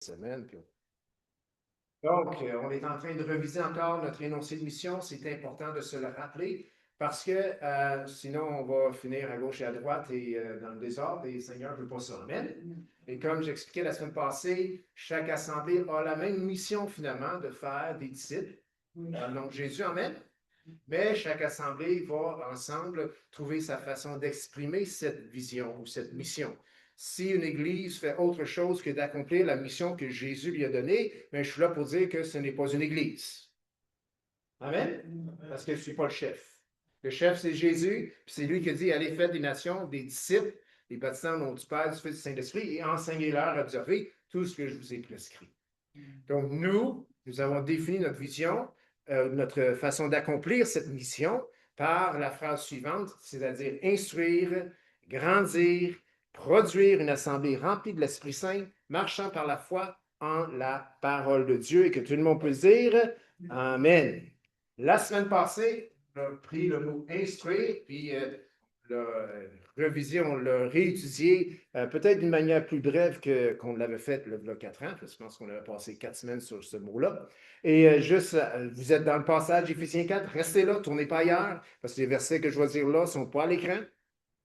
Semaine. Donc, on est en train de reviser encore notre énoncé de mission. C'est important de se le rappeler parce que sinon, on va finir à gauche et à droite et dans le désordre et le Seigneur ne veut pas ça. Amen. Et comme j'expliquais la semaine passée, chaque assemblée a la même mission finalement de faire des disciples. Donc, Jésus emmène, mais chaque assemblée va ensemble trouver sa façon d'exprimer cette vision ou cette mission. Si une Église fait autre chose que d'accomplir la mission que Jésus lui a donnée, bien, je suis là pour dire que ce n'est pas une Église. Amen? Parce que je ne suis pas le chef. Le chef, c'est Jésus, puis c'est lui qui a dit, allez faire des nations, des disciples, les baptisants au nom du Père, du Fils et du Saint-Esprit, et enseignez-leur à observer tout ce que je vous ai prescrit. Donc, nous avons défini notre vision, notre façon d'accomplir cette mission par la phrase suivante, c'est-à-dire instruire, grandir, produire une assemblée remplie de l'Esprit Saint, marchant par la foi en la parole de Dieu, et que tout le monde peut dire Amen. La semaine passée, on a pris le mot instruire, puis l'a révisé, on l'a réétudié, peut-être d'une manière plus brève qu'on l'avait fait il y a 4 ans, parce que je pense qu'on avait passé 4 semaines sur ce mot-là. Et juste, vous êtes dans le passage Éphésiens 4, restez là, tournez pas ailleurs, parce que les versets que je vais dire là ne sont pas à l'écran.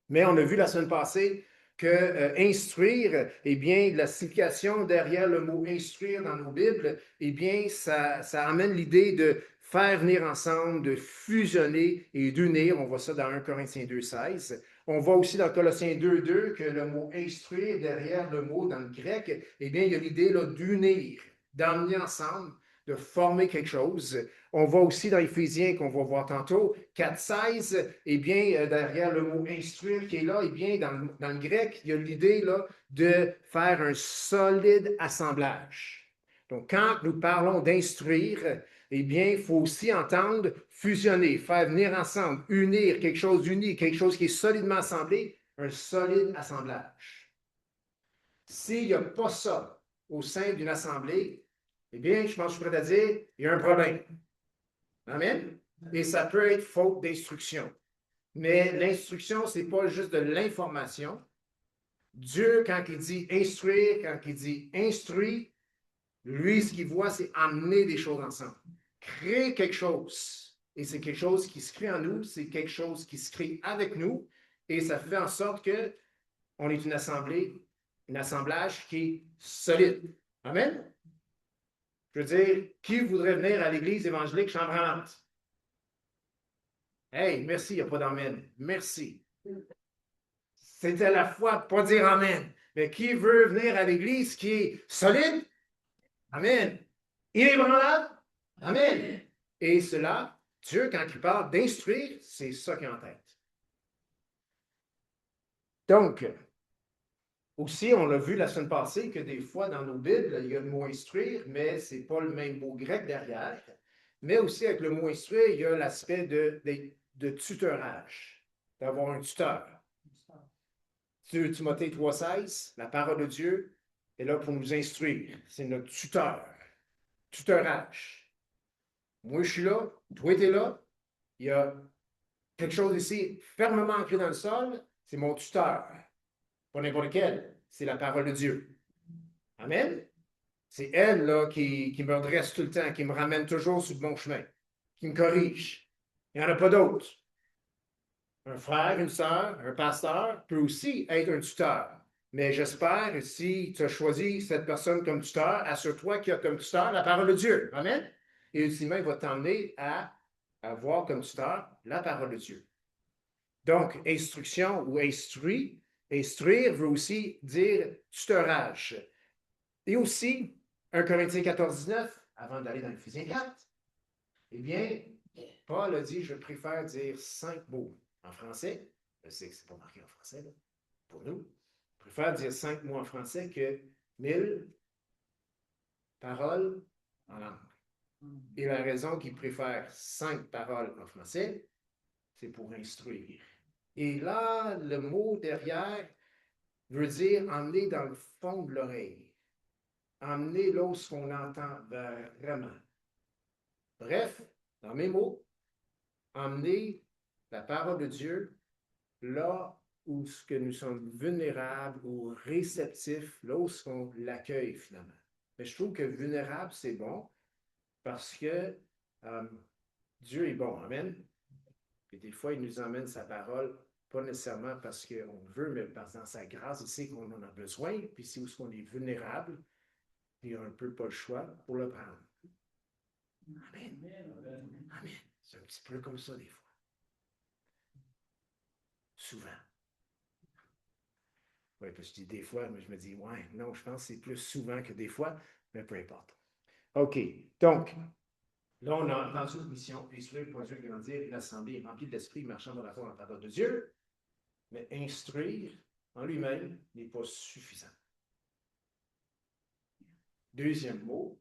Mais on a vu la semaine passée que instruire, eh bien, la signification derrière le mot instruire dans nos Bibles, eh bien, ça amène l'idée de faire venir ensemble, de fusionner et d'unir. On voit ça dans 1 Corinthiens 2,16. On voit aussi dans Colossiens 2,2 que le mot instruire, derrière le mot dans le grec, eh bien, il y a l'idée d'unir, d'emmener ensemble, de former quelque chose. On voit aussi dans Éphésiens, qu'on va voir tantôt, 4,16, eh bien, derrière le mot instruire qui est là, eh bien, dans le grec, il y a l'idée là, de faire un solide assemblage. Donc, quand nous parlons d'instruire, eh bien, il faut aussi entendre fusionner, faire venir ensemble, unir quelque chose d'uni, quelque chose qui est solidement assemblé, un solide assemblage. S'il n'y a pas ça au sein d'une assemblée, eh bien, je pense que je suis prêt à dire, il y a un problème. Amen? Et ça peut être faute d'instruction. Mais l'instruction, ce n'est pas juste de l'information. Dieu, quand il dit instruire, quand il dit instruit, lui, ce qu'il voit, c'est amener des choses ensemble. Créer quelque chose. Et c'est quelque chose qui se crée en nous, c'est quelque chose qui se crée avec nous. Et ça fait en sorte qu'on est une assemblée, un assemblage qui est solide. Amen? Je veux dire, qui voudrait venir à l'église évangélique Chambre-Ante? Hey, merci, il n'y a pas d'amen. Merci. C'était la foi de pas dire amen. Mais qui veut venir à l'église qui est solide? Amen. Inébranlable? Amen. Et cela, Dieu, quand il parle d'instruire, c'est ça qu'il a en tête. Donc, aussi, on l'a vu la semaine passée que des fois dans nos Bibles, il y a le mot instruire, mais ce n'est pas le même mot grec derrière. Mais aussi avec le mot instruire, il y a l'aspect de tutorage, d'avoir un tuteur. Timothée 3,16, la parole de Dieu est là pour nous instruire. C'est notre tuteur. Tuteurage. Moi, je suis là, toi, tu es là. Il y a quelque chose ici fermement ancré dans le sol, c'est mon tuteur. Pas n'importe lequel, c'est la parole de Dieu. Amen. C'est elle là, qui me redresse tout le temps, qui me ramène toujours sur le bon chemin, qui me corrige. Il n'y en a pas d'autres. Un frère, une sœur, un pasteur peut aussi être un tuteur. Mais j'espère, si tu as choisi cette personne comme tuteur, assure-toi qu'il y a comme tuteur la parole de Dieu. Amen. Et ultimement, il va t'emmener à avoir comme tuteur la parole de Dieu. Donc, instruction ou instruire veut aussi dire tuteurage. Et aussi, 1 Corinthiens 14, 19, avant d'aller dans Éphésiens 4, eh bien, Paul a dit, je préfère dire 5 mots en français. Je sais que ce n'est pas marqué en français, là, pour nous. Je préfère dire 5 mots en français que 1000 paroles en langue. Et la raison qu'il préfère 5 paroles en français, c'est pour instruire. Et là, le mot derrière veut dire emmener dans le fond de l'oreille. Emmener là où on entend vraiment. Bref, dans mes mots, emmener la parole de Dieu là où ce que nous sommes vulnérables ou réceptifs, là où on l'accueille finalement. Mais je trouve que vulnérable, c'est bon parce que Dieu est bon. Amen. Et des fois, il nous emmène sa parole, pas nécessairement parce qu'on veut, mais parce que dans sa grâce, il sait qu'on en a besoin. Puis c'est où on est vulnérable, puis il a un peu pas le choix pour le prendre. Amen. Amen. C'est un petit peu comme ça des fois. Souvent. Oui, parce que je dis des fois, mais je me dis, ouais, non, je pense que c'est plus souvent que des fois, mais peu importe. OK. Donc, là, on a entendu une mission, instruire, produire, grandir, l'assemblée est remplie de l'esprit, marchant dans la foi en faveur de Dieu. Mais instruire en lui-même n'est pas suffisant. Deuxième mot,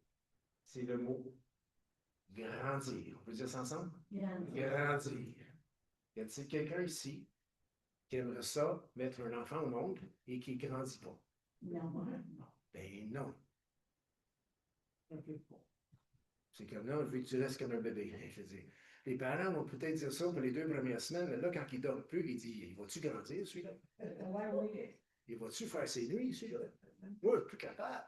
c'est le mot grandir. On peut dire ça ensemble? Grandir. Y a-t-il quelqu'un ici qui aimerait ça, mettre un enfant au monde et qui ne grandit pas? Non. Ben non. C'est comme là, on veut que tu restes comme un bébé. Je veux dire, les parents vont peut-être dire ça pour les 2 premières semaines, mais là, quand il dort plus, il dit, il va-tu grandir, celui-là? Oui. Il va-tu faire ses nuits, celui-là? Moi, je suis plus capable.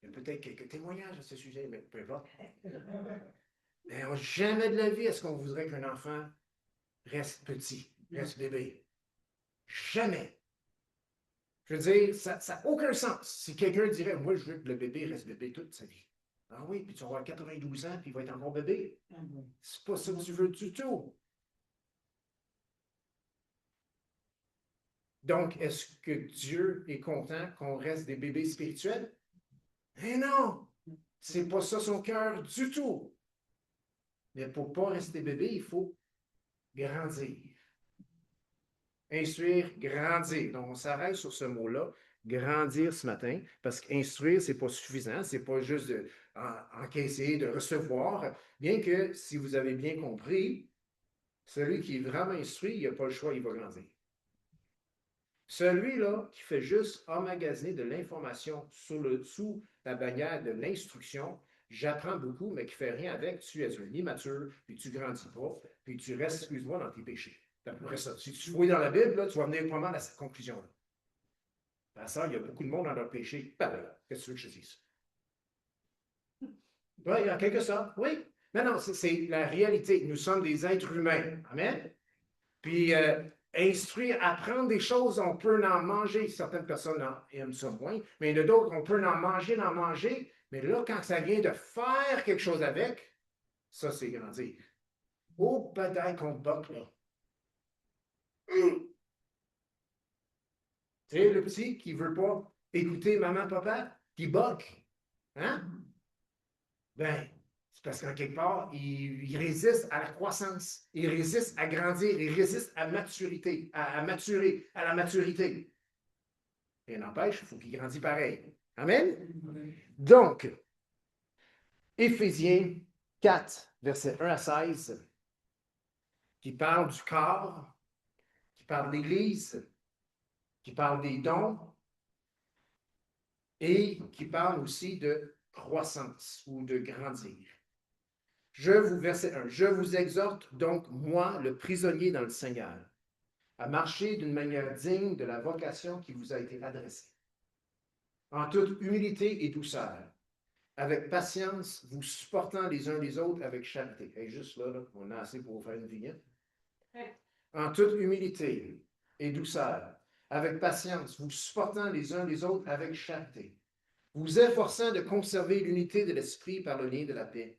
Il y a peut-être quelques témoignages à ce sujet, mais peu importe. Mais jamais de la vie est-ce qu'on voudrait qu'un enfant reste petit, reste bébé. Jamais. Je veux dire, ça n'a aucun sens. Si quelqu'un dirait, moi, je veux que le bébé reste bébé toute sa vie. Ah oui, puis tu vas avoir 92 ans, puis il va être encore bébé. C'est pas ça que tu veux du tout. Donc, est-ce que Dieu est content qu'on reste des bébés spirituels? Eh non! C'est pas ça son cœur du tout. Mais pour ne pas rester bébé, il faut grandir. Instruire, grandir. Donc, on s'arrête sur ce mot-là, grandir ce matin, parce qu'instruire, ce n'est pas suffisant, ce n'est pas juste encaisser, de recevoir, bien que, si vous avez bien compris, celui qui est vraiment instruit, il n'a pas le choix, il va grandir. Celui-là qui fait juste emmagasiner de l'information sous la bannière de l'instruction, j'apprends beaucoup, mais qui ne fait rien avec, tu es un immature, puis tu ne grandis pas, puis tu restes, excuse-moi, dans tes péchés. C'est à peu près ça. Si tu fouilles dans la Bible, là, tu vas venir pas mal à cette conclusion-là. À ça, il y a beaucoup de monde dans leur péché. Qu'est-ce que tu veux que je dise? Oui, en quelque sorte, oui. Mais non, c'est la réalité. Nous sommes des êtres humains. Amen. Puis, instruire, apprendre des choses, on peut en manger. Certaines personnes aiment ça moins, mais il y en a d'autres, on peut en manger. Mais là, quand ça vient de faire quelque chose avec, ça, c'est grandir. Oh, peut-être qu'on boque, là. Tu sais, le petit qui ne veut pas écouter maman, papa, qui boque. Hein? Ben, c'est parce qu'en quelque part, il résiste à la croissance, il résiste à grandir, il résiste à maturité, à maturer, à la maturité. Et n'empêche, il faut qu'il grandisse pareil. Amen? Donc, Éphésiens 4, versets 1 à 16, qui parle du corps, qui parle de l'Église, qui parle des dons et qui parle aussi de croissance ou de grandir. Verset 1, je vous exhorte donc, moi, le prisonnier dans le Seigneur, à marcher d'une manière digne de la vocation qui vous a été adressée, en toute humilité et douceur, avec patience, vous supportant les uns les autres avec charité. Et juste là, on a assez pour faire une vignette. En toute humilité et douceur, avec patience, vous supportant les uns les autres avec charité, vous efforçant de conserver l'unité de l'esprit par le lien de la paix.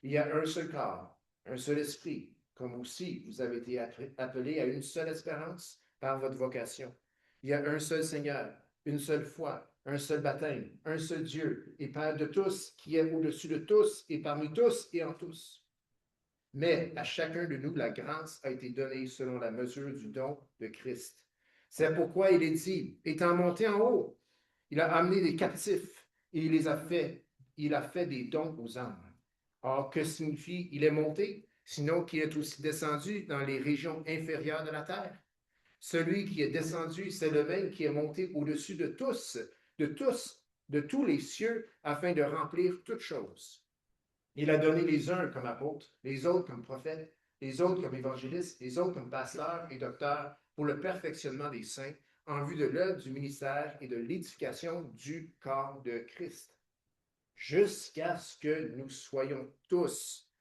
Il y a un seul corps, un seul esprit, comme aussi vous avez été appelés à une seule espérance par votre vocation. Il y a un seul Seigneur, une seule foi, un seul baptême, un seul Dieu et Père de tous, qui est au-dessus de tous et parmi tous et en tous. Mais à chacun de nous, la grâce a été donnée selon la mesure du don de Christ. C'est pourquoi il est dit, étant monté en haut, il a amené des captifs et il a fait des dons aux âmes. Or, que signifie il est monté, sinon qu'il est aussi descendu dans les régions inférieures de la terre? Celui qui est descendu, c'est le même qui est monté au-dessus de tous, de tous les cieux, afin de remplir toutes choses. Il a donné les uns comme apôtres, les autres comme prophètes, les autres comme évangélistes, les autres comme pasteurs et docteurs, pour le perfectionnement des saints, en vue de l'œuvre du ministère et de l'édification du corps de Christ, jusqu'à ce que nous soyons tous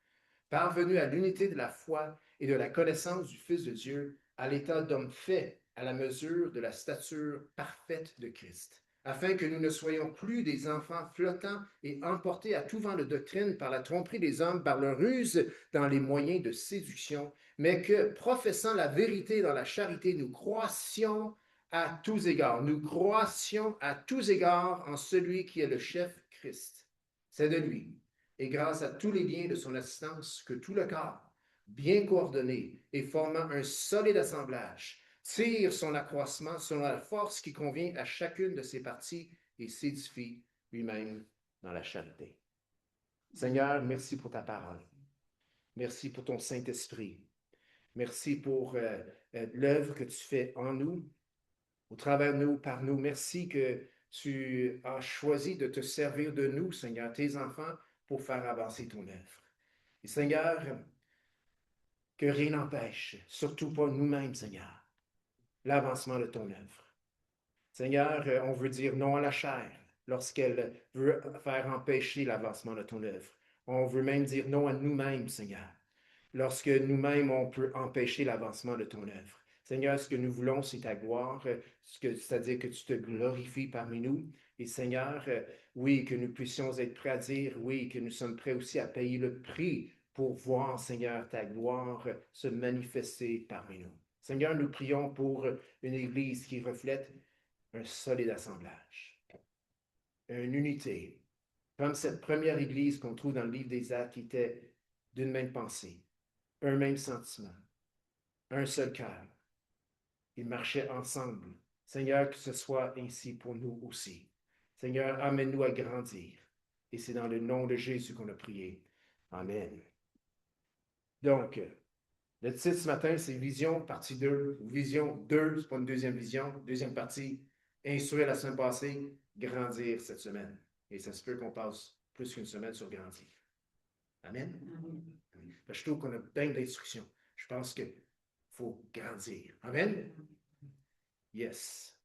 parvenus à l'unité de la foi et de la connaissance du Fils de Dieu, à l'état d'homme fait, à la mesure de la stature parfaite de Christ, afin que nous ne soyons plus des enfants flottants et emportés à tout vent de doctrine par la tromperie des hommes, par leur ruse dans les moyens de séduction, mais que, professant la vérité dans la charité, nous croissions à tous égards. Nous croissions à tous égards en celui qui est le chef Christ. C'est de lui, et grâce à tous les biens de son assistance, que tout le corps, bien coordonné et formant un solide assemblage, tire son accroissement selon la force qui convient à chacune de ses parties et s'édifie lui-même dans la charité. Seigneur, merci pour ta parole. Merci pour ton Saint-Esprit. Merci pour l'œuvre que tu fais en nous, au travers de nous, par nous. Merci que tu as choisi de te servir de nous, Seigneur, tes enfants, pour faire avancer ton œuvre. Et Seigneur, que rien n'empêche, surtout pas nous-mêmes, Seigneur, l'avancement de ton œuvre. Seigneur, on veut dire non à la chair lorsqu'elle veut faire empêcher l'avancement de ton œuvre. On veut même dire non à nous-mêmes, Seigneur, lorsque nous-mêmes, on peut empêcher l'avancement de ton œuvre. Seigneur, ce que nous voulons, c'est ta gloire, c'est-à-dire que tu te glorifies parmi nous. Et Seigneur, oui, que nous puissions être prêts à dire, oui, que nous sommes prêts aussi à payer le prix pour voir, Seigneur, ta gloire se manifester parmi nous. Seigneur, nous prions pour une Église qui reflète un solide assemblage, une unité, comme cette première Église qu'on trouve dans le livre des Actes qui était d'une même pensée, un même sentiment, un seul cœur. Ils marchaient ensemble. Seigneur, que ce soit ainsi pour nous aussi. Seigneur, amène-nous à grandir. Et c'est dans le nom de Jésus qu'on a prié. Amen. Donc, le titre ce matin, c'est Vision, partie 2. Vision 2, c'est pas une deuxième vision. Deuxième partie, instruire la semaine passée, grandir cette semaine. Et ça se peut qu'on passe plus qu'une semaine sur grandir. Amen. Amen. Je trouve qu'on a plein d'instructions. Je pense qu'il faut grandir. Amen. Yes.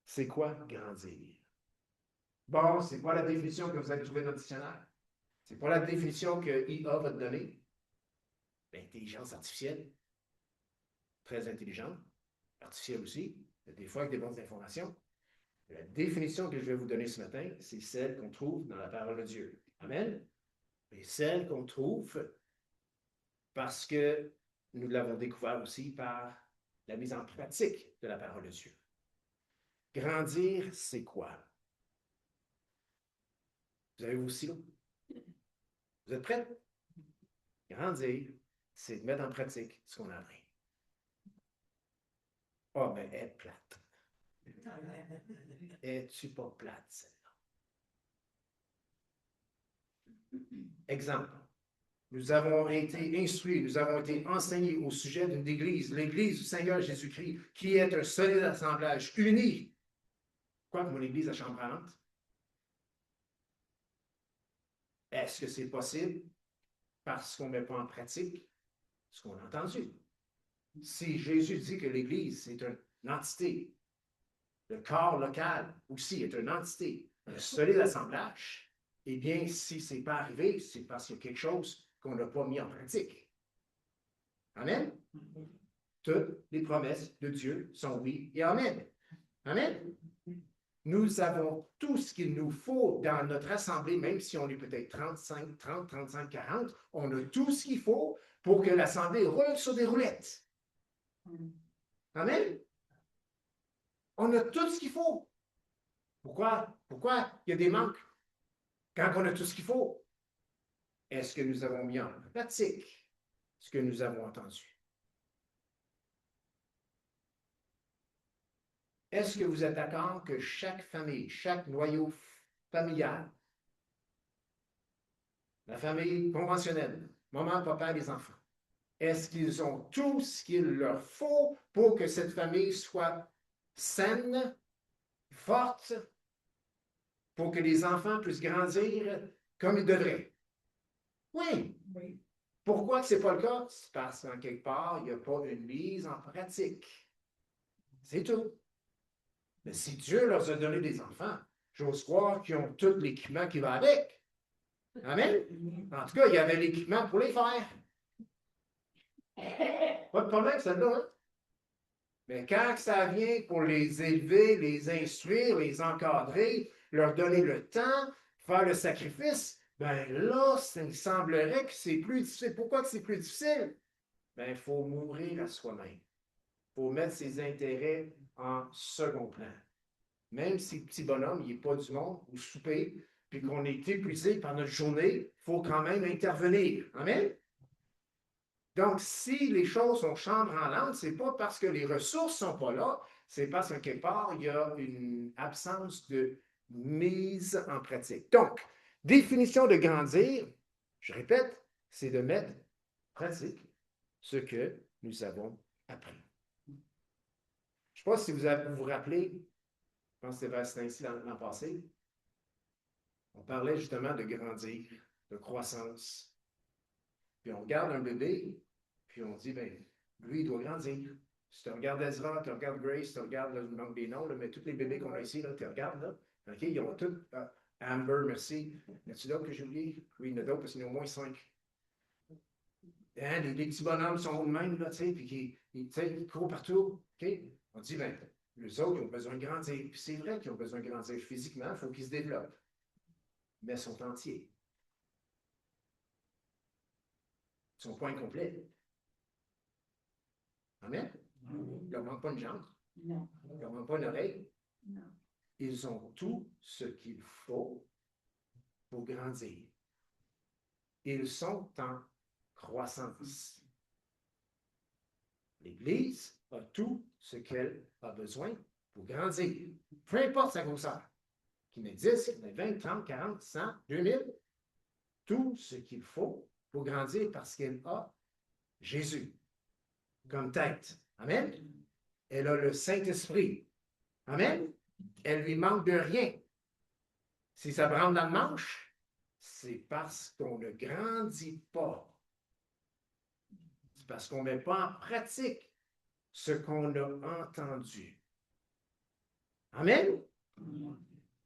C'est quoi grandir? Bon, c'est quoi la définition que vous allez trouver dans le dictionnaire? C'est pas la définition que IA va te donner. L'intelligence artificielle, très intelligente, artificielle aussi, des fois avec des bonnes informations. La définition que je vais vous donner ce matin, c'est celle qu'on trouve dans la parole de Dieu. Amen. Et celle qu'on trouve parce que nous l'avons découvert aussi par la mise en pratique de la parole de Dieu. Grandir, c'est quoi? Vous avez vos stylos? Vous êtes prêts? Grandir, c'est de mettre en pratique ce qu'on a appris. Ah, mais elle est plate. Es-tu pas plate, celle-là? Exemple. Nous avons été instruits, nous avons été enseignés au sujet d'une église, l'église du Seigneur Jésus-Christ, qui est un solide assemblage uni. Quoi que mon église à Chambre-Allante? Est-ce que c'est possible parce qu'on ne met pas en pratique ce qu'on a entendu? Si Jésus dit que l'Église, c'est une entité, le corps local aussi est une entité, un solide assemblage, eh bien, si ce n'est pas arrivé, c'est parce qu'il y a quelque chose qu'on n'a pas mis en pratique. Amen? Toutes les promesses de Dieu sont oui et amen. Amen? Nous avons tout ce qu'il nous faut dans notre assemblée, même si on est peut-être 35, 30, 35, 40, on a tout ce qu'il faut pour que l'assemblée roule sur des roulettes. Amen? On a tout ce qu'il faut. Pourquoi? Pourquoi il y a des manques? Quand on a tout ce qu'il faut, est-ce que nous avons mis en pratique ce que nous avons entendu? Est-ce que vous êtes d'accord que chaque famille, chaque noyau familial, la famille conventionnelle, maman, papa, les enfants, est-ce qu'ils ont tout ce qu'il leur faut pour que cette famille soit saine, forte, pour que les enfants puissent grandir comme ils devraient? Oui. Oui. Pourquoi ce n'est pas le cas? C'est parce qu'en quelque part, il n'y a pas une mise en pratique. C'est tout. Mais si Dieu leur a donné des enfants, j'ose croire qu'ils ont tout l'équipement qui va avec. Amen? En tout cas, il y avait l'équipement pour les faire. Pas de problème, celle-là, hein? Mais quand ça vient pour les élever, les instruire, les encadrer, leur donner le temps, faire le sacrifice, ben là, il semblerait que c'est plus difficile. Pourquoi que c'est plus difficile? Ben, il faut mourir à soi-même. Il faut mettre ses intérêts en second plan. Même si le petit bonhomme, il n'est pas du monde, ou souper, puis qu'on est épuisé par notre journée, il faut quand même intervenir. Amen? Donc, si les choses sont chambranlantes, ce n'est pas parce que les ressources ne sont pas là, c'est parce que quelque part, il y a une absence de mise en pratique. Donc, définition de grandir, je répète, c'est de mettre en pratique ce que nous avons appris. Je ne sais pas si vous vous rappelez, je pense que c'était vers ainsi l'an passé, on parlait justement de grandir, de croissance. Puis on regarde un bébé, puis on dit, ben, lui, il doit grandir. Si tu regardes Ezra, tu regardes Grace, tu regardes, là, je manque des noms, là, mais tous les bébés qu'on a ici, là, tu regardes, là, OK, ils ont tous, Amber, merci. Y a-tu d'autres que j'ai oublié? Oui, il y en a d'autres parce qu'il y en a au moins 5. Hein, les petits bonhommes sont de même, là, tu sais, puis ils courent partout, OK? On dit, ben, les autres, ils ont besoin de grandir. Puis c'est vrai qu'ils ont besoin de grandir physiquement, il faut qu'ils se développent. Mais ils sont entiers. Ils ne sont pas incomplets. Amen? Il ne leur manque pas une jambe. Non. Il ne leur manque pas une oreille. Non. Ils ont tout ce qu'il faut pour grandir. Ils sont en croissance. L'Église a tout ce qu'elle a besoin pour grandir. Peu importe sa grosseur. Qu'il ait 10, qu'il ait 20, 30, 40, 100, 2000. Tout ce qu'il faut pour grandir parce qu'elle a Jésus comme tête. Amen? Elle a le Saint-Esprit. Amen? Elle lui manque de rien. Si ça branle dans le manche, c'est parce qu'on ne grandit pas. C'est parce qu'on ne met pas en pratique ce qu'on a entendu. Amen?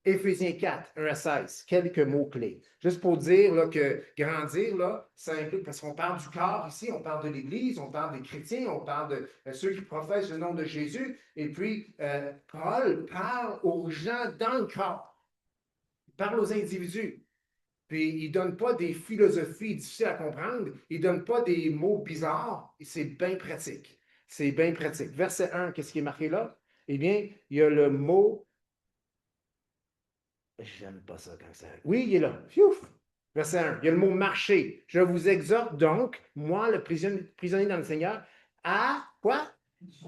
Éphésiens 4, 1 à 16, quelques mots-clés. Juste pour dire là, que grandir, là, ça implique, parce qu'on parle du corps ici, on parle de l'Église, on parle des chrétiens, on parle de ceux qui professent le nom de Jésus, et puis Paul parle aux gens dans le corps, il parle aux individus. Puis il ne donne pas des philosophies difficiles à comprendre, il ne donne pas des mots bizarres, c'est bien pratique. C'est bien pratique. Verset 1, qu'est-ce qui est marqué là? Eh bien, il y a le mot. J'aime pas ça quand ça. Oui, il est là. Fiouf! Verset 1. Il y a le mot marcher. Je vous exhorte donc, moi, le prisonnier dans le Seigneur, à quoi?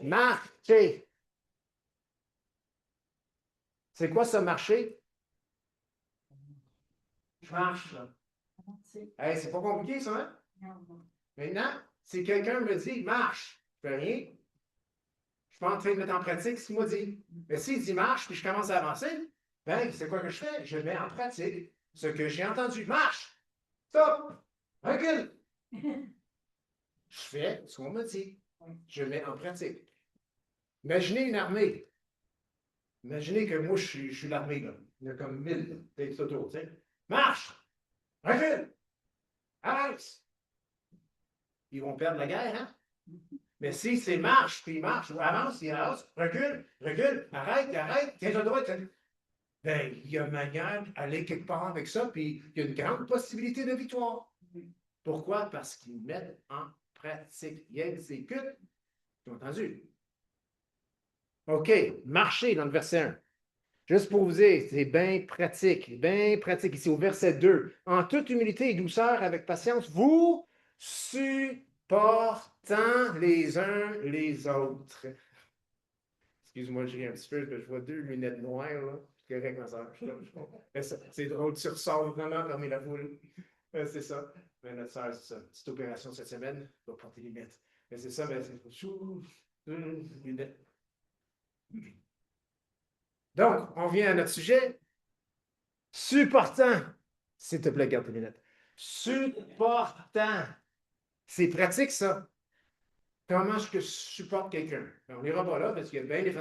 Marcher. C'est quoi ça, marcher? Je marche, là. Hey, c'est pas compliqué, ça, hein? Maintenant, si quelqu'un me dit marche, je fais rien. Je suis pas en train de mettre en pratique ce qu'il m'a dit. Mais s'il dit marche, puis je commence à avancer, ben, c'est quoi que je fais? Je mets en pratique ce que j'ai entendu. Marche! Stop! Recule! Je fais ce qu'on m'a dit. Je mets en pratique. Imaginez une armée. Imaginez que moi, je suis l'armée, là. Il y a comme 1000 têtes autour, tu sais. Marche! Recule! Avance! Ils vont perdre la guerre, hein? Mais si c'est marche, puis marche, ou avance, il avance, recule, recule, arrête, arrête, tiens-toi droit, ben, il y a manière d'aller quelque part avec ça, puis il y a une grande possibilité de victoire. Pourquoi? Parce qu'ils mettent en pratique. Ils exécutent. Tu as entendu? OK, marcher dans le verset 1. Juste pour vous dire, c'est bien pratique, bien pratique. Ici, au verset 2. En toute humilité et douceur, avec patience, vous supportant les uns les autres. Excuse-moi, je ris un petit peu, je vois 2 lunettes noires, là. C'est correct, ma soeur. C'est drôle, tu ressors vraiment parmi la foule. C'est ça. Mais notre soeur, c'est ça. Petite opération cette semaine, va porter les lunettes. Mais c'est ça, mais c'est lunettes. Donc, on vient à notre sujet. Supportant. S'il te plaît, garde tes lunettes. Supportant. C'est pratique, ça. Comment je supporte quelqu'un? On n'ira pas là parce qu'il y a bien des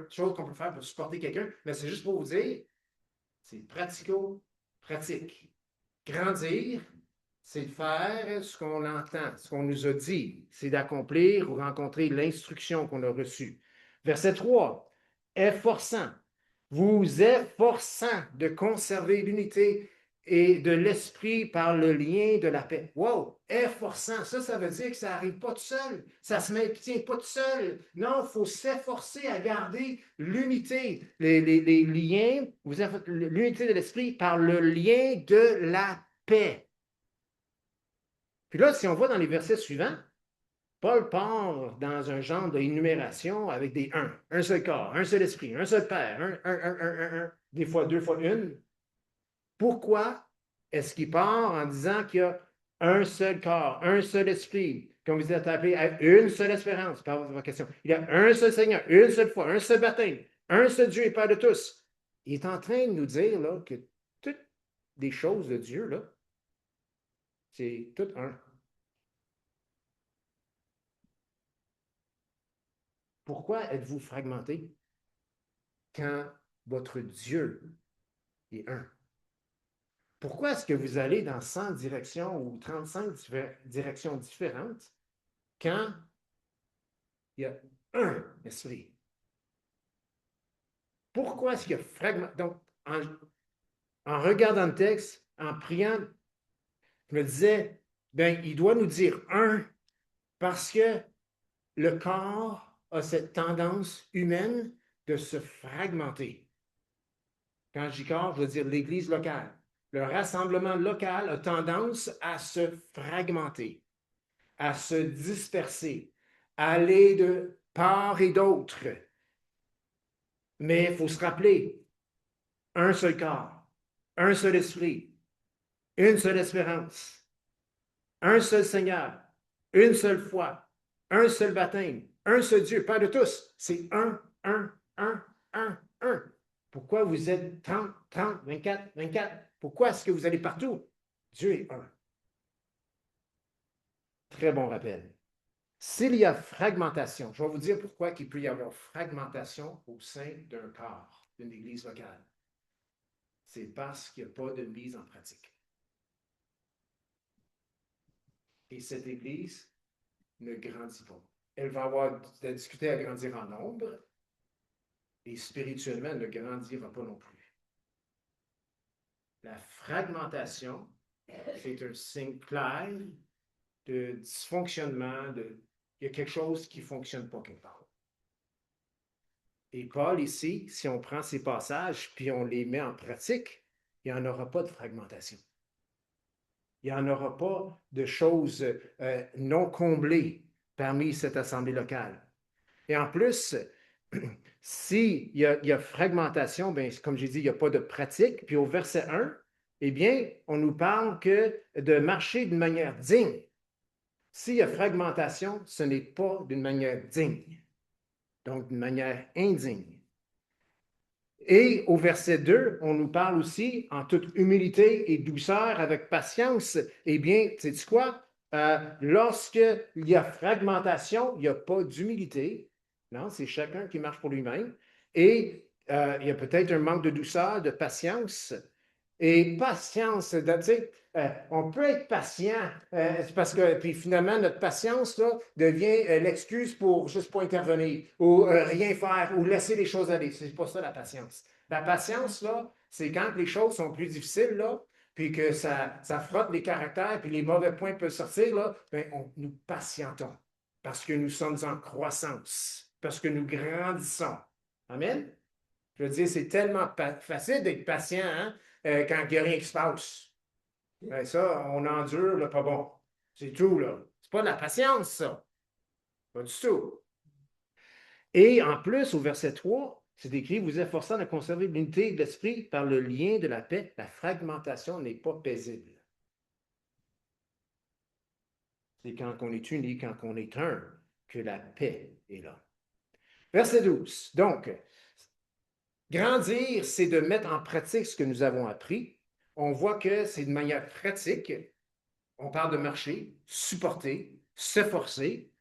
choses qu'on peut faire pour supporter quelqu'un, mais c'est juste pour vous dire, c'est pratico-pratique. Grandir, c'est de faire ce qu'on entend, ce qu'on nous a dit. C'est d'accomplir ou rencontrer l'instruction qu'on a reçue. Verset 3, efforçant, vous efforçant de conserver l'unité et de l'esprit par le lien de la paix. Wow! Efforçant, ça veut dire que ça n'arrive pas tout seul. Ça ne se maintient pas tout seul. Non, il faut s'efforcer à garder l'unité, les liens, l'unité de l'esprit par le lien de la paix. Puis là, si on voit dans les versets suivants, Paul part dans un genre d'énumération avec des un seul corps, un seul esprit, un seul Père, des fois deux fois une. Pourquoi est-ce qu'il part en disant qu'il y a un seul corps, un seul esprit, comme vous êtes appelé à une seule espérance, par votre question. Il y a un seul Seigneur, une seule foi, un seul baptême, un seul Dieu et Père de tous. Il est en train de nous dire là, que toutes les choses de Dieu, là, c'est tout un. Pourquoi êtes-vous fragmenté quand votre Dieu est un? Pourquoi est-ce que vous allez dans 100 directions ou 35 directions différentes quand il y a un esprit? Pourquoi est-ce qu'il y a fragment? Donc, en regardant le texte, en priant, je me disais, ben, il doit nous dire un parce que le corps a cette tendance humaine de se fragmenter. Quand je dis corps, je veux dire l'Église locale. Le rassemblement local a tendance à se fragmenter, à se disperser, à aller de part et d'autre. Mais il faut se rappeler, un seul corps, un seul esprit, une seule espérance, un seul Seigneur, une seule foi, un seul baptême, un seul Dieu, Père de tous. C'est un. Pourquoi vous êtes 30, 30, 24, 24? Pourquoi est-ce que vous allez partout? Dieu est un. Très bon rappel. S'il y a fragmentation, je vais vous dire pourquoi il peut y avoir fragmentation au sein d'un corps, d'une église locale. C'est parce qu'il n'y a pas de mise en pratique. Et cette église ne grandit pas. Elle va avoir de discuter à grandir en nombre et spirituellement, elle ne grandira pas non plus. La fragmentation, c'est un signe clair de dysfonctionnement, il y a quelque chose qui ne fonctionne pas quelque part. Et Paul, ici, si on prend ces passages puis on les met en pratique, il n'y en aura pas de fragmentation. Il n'y en aura pas de choses non comblées parmi cette assemblée locale. Et en plus, s'il y a fragmentation, bien, comme j'ai dit, il n'y a pas de pratique. Puis au verset 1, eh bien, on nous parle que de marcher d'une manière digne. S'il y a fragmentation, ce n'est pas d'une manière digne, donc d'une manière indigne. Et au verset 2, on nous parle aussi en toute humilité et douceur, avec patience. Eh bien, sais-tu quoi? Lorsqu'il y a fragmentation, il n'y a pas d'humilité. Non, c'est chacun qui marche pour lui-même. Et il y a peut-être un manque de douceur, de patience. Et patience, tu sais, on peut être patient, parce que puis finalement, notre patience là, devient l'excuse pour juste pas intervenir, ou rien faire, ou laisser les choses aller. C'est pas ça la patience. La patience, là, c'est quand les choses sont plus difficiles, là, puis que ça frotte les caractères, puis les mauvais points peuvent sortir, là, bien, nous patientons, parce que nous sommes en croissance, parce que nous grandissons. Amen? Je veux dire, c'est tellement facile d'être patient, hein, quand il n'y a rien qui se passe. Ben ça, on endure, là, pas bon. C'est tout, là. C'est pas de la patience, ça. Pas du tout. Et en plus, au verset 3, c'est écrit, vous efforçant de conserver l'unité de l'esprit par le lien de la paix, la fragmentation n'est pas paisible. C'est quand on est uni, quand on est un, que la paix est là. Verset 12. Donc, grandir, c'est de mettre en pratique ce que nous avons appris. On voit que c'est de manière pratique. On parle de marcher, supporter, s'efforcer.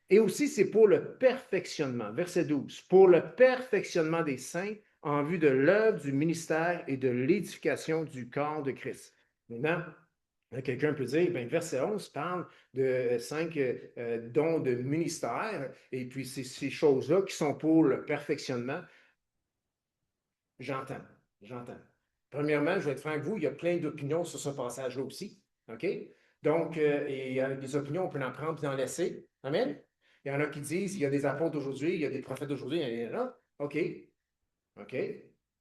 Et aussi, c'est pour le perfectionnement. Verset 12. Pour le perfectionnement des saints en vue de l'œuvre du ministère et de l'édification du corps de Christ. Maintenant, quelqu'un peut dire, ben, verset 11 parle de 5 dons de ministère, et puis c'est ces choses-là qui sont pour le perfectionnement. J'entends, j'entends. Premièrement, je vais être franc avec vous, il y a plein d'opinions sur ce passage-là aussi. OK? Donc, et des opinions, on peut en prendre et en laisser. Amen? Il y en a qui disent, il y a des apôtres aujourd'hui, il y a des prophètes d'aujourd'hui, il y en a. OK, OK,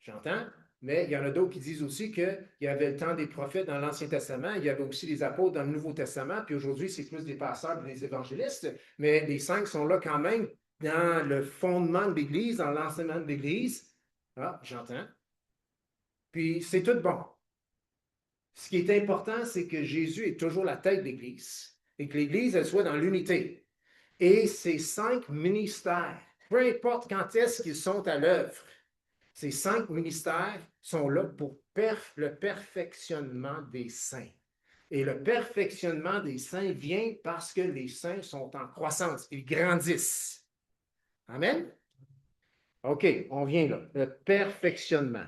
j'entends. Mais il y en a d'autres qui disent aussi qu'il y avait le temps des prophètes dans l'Ancien Testament, il y avait aussi des apôtres dans le Nouveau Testament, puis aujourd'hui, c'est plus des pasteurs et des évangélistes. Mais les 5 sont là quand même dans le fondement de l'Église, dans l'enseignement de l'Église. Ah, j'entends. Puis c'est tout bon. Ce qui est important, c'est que Jésus est toujours la tête de l'Église et que l'Église, elle soit dans l'unité. Et ces 5 ministères, peu importe quand est-ce qu'ils sont à l'œuvre, ces 5 ministères sont là pour le perfectionnement des saints. Et le perfectionnement des saints vient parce que les saints sont en croissance, ils grandissent. Amen? OK, on vient là. Le perfectionnement.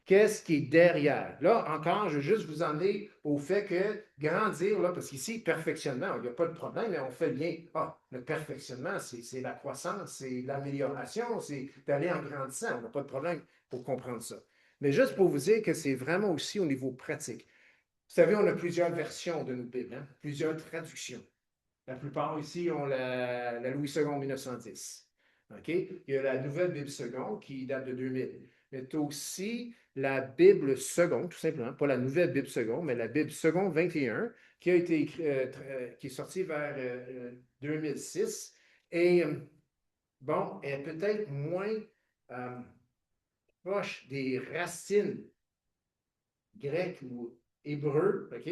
Qu'est-ce qui est derrière? Là, encore, je veux juste vous emmener au fait que grandir, là, parce qu'ici, perfectionnement, il n'y a pas de problème, mais on fait le lien. Ah, le perfectionnement, c'est la croissance, c'est l'amélioration, c'est d'aller en grandissant. On n'a pas de problème pour comprendre ça. Mais juste pour vous dire que c'est vraiment aussi au niveau pratique. Vous savez, on a plusieurs versions de nos Bibles, hein? Plusieurs traductions. La plupart ici ont la Louis II 1910. OK? Il y a la Nouvelle Bible seconde qui date de 2000. Mais tu as aussi la Bible seconde, tout simplement, pas la Nouvelle Bible seconde, mais la Bible seconde 21, qui a été qui est sortie vers 2006. Et bon, elle est peut-être moins euh, proche des racines grecques ou hébreux, OK?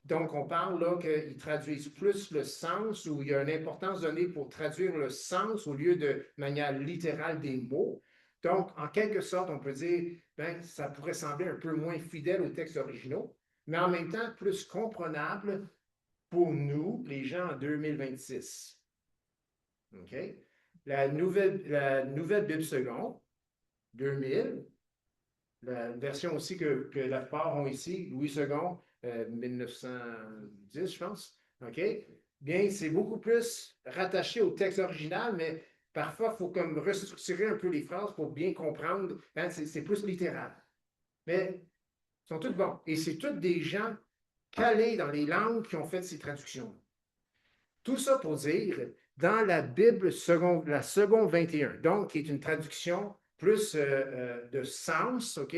Donc, on parle là qu'ils traduisent plus le sens, ou il y a une importance donnée pour traduire le sens au lieu de manière littérale des mots. Donc, en quelque sorte, on peut dire, ben, ça pourrait sembler un peu moins fidèle aux textes originaux, mais en même temps plus comprenable pour nous, les gens en 2026. OK? La nouvelle Bible seconde, 2000, la version aussi que la plupart ont ici, Louis II, 1910, je pense. OK? Bien, c'est beaucoup plus rattaché au texte original, mais parfois, il faut comme restructurer un peu les phrases pour bien comprendre. Hein, c'est plus littéral. Mais ils sont tous bons. Et c'est tous des gens calés dans les langues qui ont fait ces traductions. Tout ça pour dire, dans la Bible la seconde 21, donc qui est une traduction plus de sens, OK,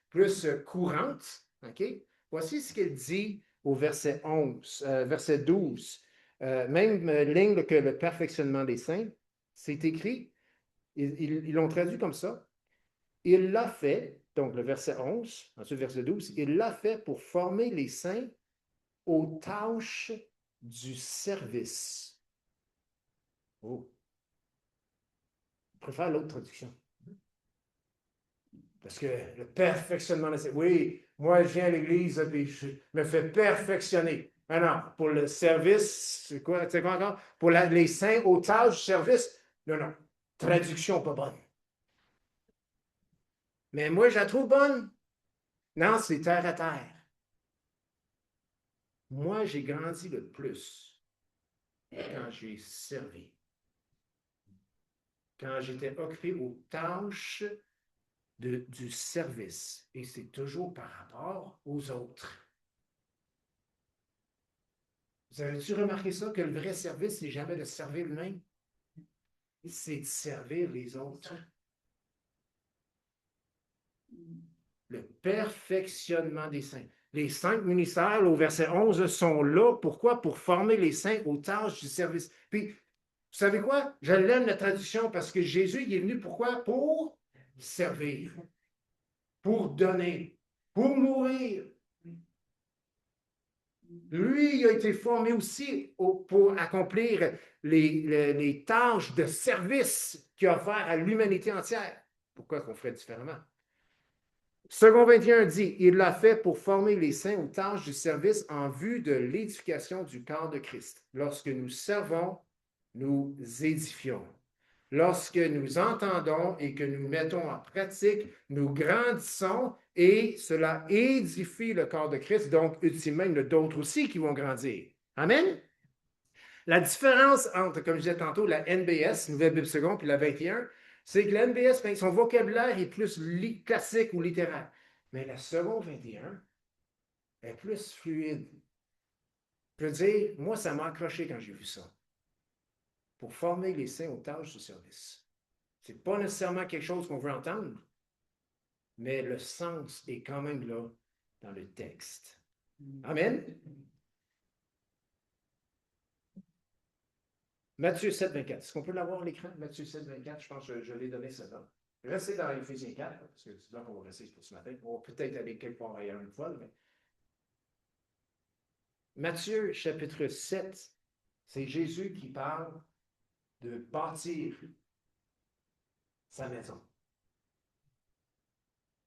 plus courante, OK, voici ce qu'il dit au verset 11, verset 12. Même ligne que le perfectionnement des saints, c'est écrit, ils l'ont traduit comme ça. Il l'a fait, donc le verset 11, ensuite verset 12, il l'a fait pour former les saints aux tâches du service. Oh, je préfère l'autre traduction. Parce que le perfectionnement, oui, moi, je viens à l'église et je me fais perfectionner. Ah non, pour le service, c'est quoi encore? Pour les saints aux tâches du service, non, non, traduction pas bonne. Mais moi, je la trouve bonne. Non, c'est terre à terre. Moi, j'ai grandi le plus quand j'ai servi, quand j'étais occupé aux tâches du service. Et c'est toujours par rapport aux autres. Vous avez-tu remarqué ça, que le vrai service, c'est jamais de servir lui-même, c'est de servir les autres. Le perfectionnement des saints. Les 5 ministères, au verset 11, sont là. Pourquoi? Pour former les saints aux tâches du service. Puis, vous savez quoi? Je l'aime la traduction parce que Jésus, il est venu pourquoi? Pour servir, pour donner, pour mourir. Lui, il a été formé aussi pour accomplir les tâches de service qu'il a offert à l'humanité entière. Pourquoi qu'on ferait différemment? Second 21 dit, il l'a fait pour former les saints aux tâches du service en vue de l'édification du corps de Christ. Lorsque nous servons, nous édifions. Lorsque nous entendons et que nous mettons en pratique, nous grandissons et cela édifie le corps de Christ. Donc, ultimement, il y en a d'autres aussi qui vont grandir. Amen? La différence entre, comme je disais tantôt, la NBS, Nouvelle Bible Seconde, puis la 21, c'est que la NBS, ben, son vocabulaire est plus classique ou littéral. Mais la seconde 21 est plus fluide. Je veux dire, moi, ça m'a accroché quand j'ai vu ça. Pour former les saints aux tâches du service. Ce n'est pas nécessairement quelque chose qu'on veut entendre, mais le sens est quand même là dans le texte. Amen. Matthieu 7, 24. Est-ce qu'on peut l'avoir à l'écran? Matthieu 7, 24, je pense que je l'ai donné ça. Restez dans Éphésiens 4, parce que c'est là qu'on va rester pour ce matin. On va peut-être aller quelque part ailleurs une fois. Mais... Matthieu chapitre 7, c'est Jésus qui parle de bâtir sa maison.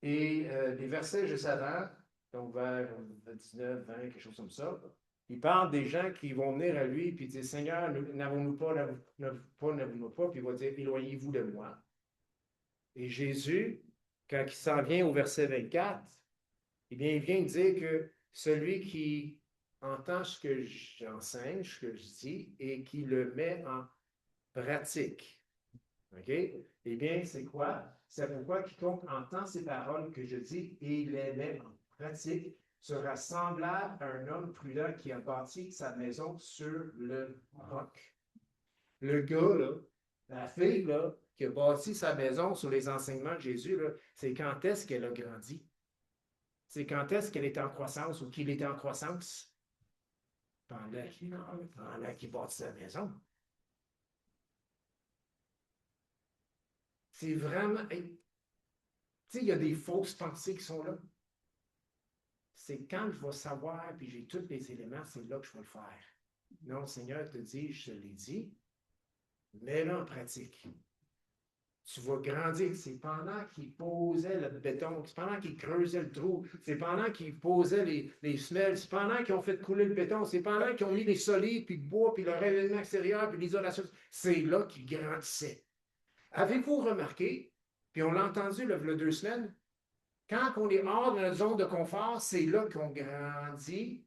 Et les versets juste avant, donc vers 19, 20, quelque chose comme ça, il parle des gens qui vont venir à lui et dire Seigneur, n'avons-nous pas, n'avons-nous pas, puis il va dire éloignez-vous de moi. Et Jésus, quand il s'en vient au verset 24, eh bien, il vient dire que celui qui entend ce que j'enseigne, ce que je dis, et qui le met en pratique. OK? Eh bien, c'est quoi? C'est pourquoi quiconque entend ces paroles que je dis et les met en pratique sera semblable à un homme prudent qui a bâti sa maison sur le roc. Le gars, là, la fille, là, qui a bâti sa maison sur les enseignements de Jésus, là, c'est quand est-ce qu'elle a grandi? C'est quand est-ce qu'elle est en croissance ou qu'il était en croissance? Pendant qu'il bâtit sa maison. C'est vraiment... Tu sais, il y a des fausses pensées qui sont là. C'est quand je vais savoir, puis j'ai tous les éléments, c'est là que je vais le faire. Non, le Seigneur te dit, je te l'ai dit, mets-le en pratique. Tu vas grandir. C'est pendant qu'il posait le béton, c'est pendant qu'il creusait le trou, c'est pendant qu'il posait les semelles, c'est pendant qu'ils ont fait couler le béton, c'est pendant qu'ils ont mis les solides, puis le bois, puis le rayonnement extérieur, puis l'isolation. C'est là qu'il grandissait. Avez-vous remarqué, puis on l'a entendu il y a 2 semaines, quand on est hors de notre zone de confort, c'est là qu'on grandit.